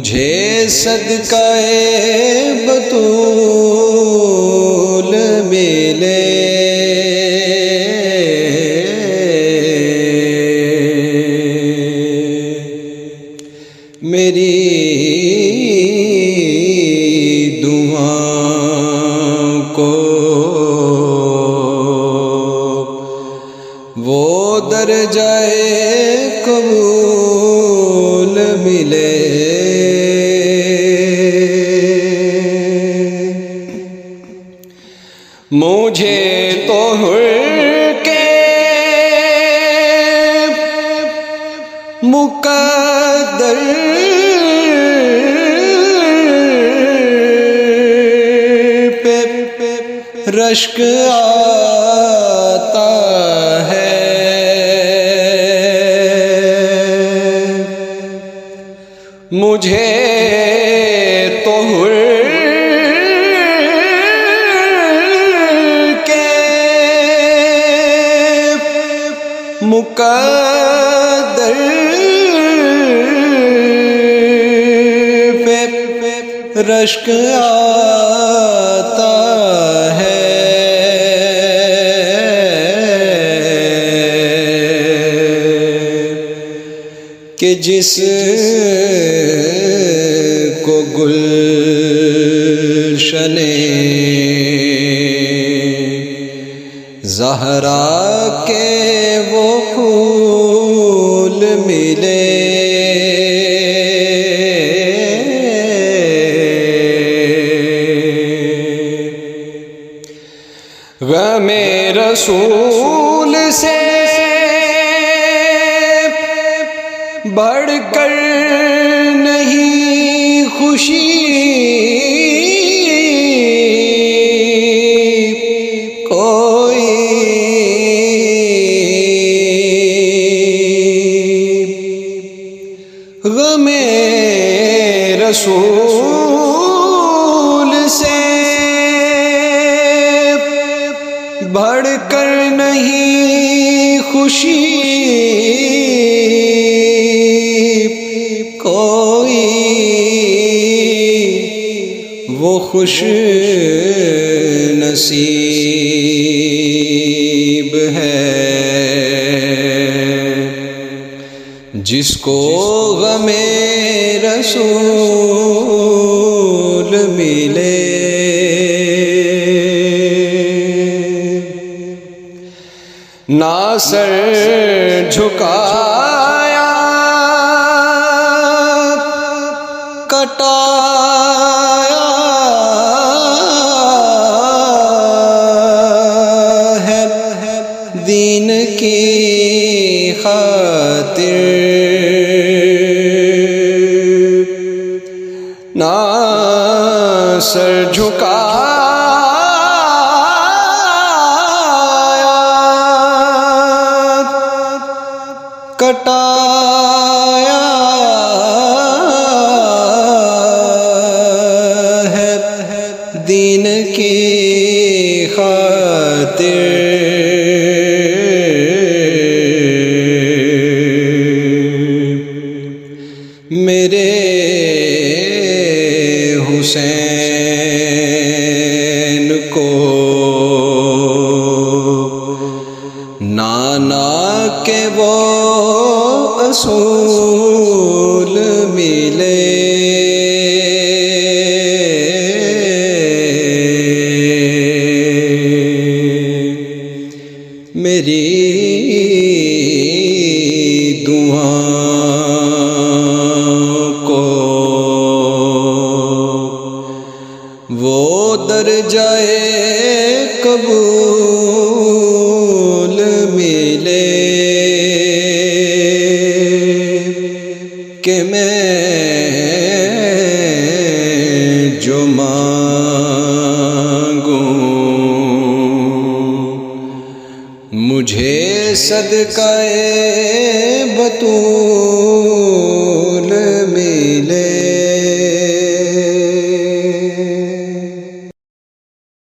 مجھے صدقہ بطول ملے، میری دعاؤں کو وہ درجہ قبول ملے۔ مجھے تو حر کے مقدر پہ رشک آتا ہے، مجھے تو حر کے مقدر پہ رشک آتا ہے، کہ جس کو گلشن زہرا کے وہ پھول ملے، غم رسول سے بڑھ کر نہیں خوشی کوئی، غم رسول سے بڑھ کر نہیں خوشی کوئی، وہ خوش نصیب ہے جس کو غم رسول ملے۔ نہ سر جھکایا کٹایا ہے دین کی خاطر، نہ سر جھکایا کٹایا ہے دین کی خاطر، میرے حسین کو نانا کے وہ اصول ملے، میری دعاؤں کو وہ درجہ قبول ملے، کہ میں جو مانگوں مجھے صدقہ بطول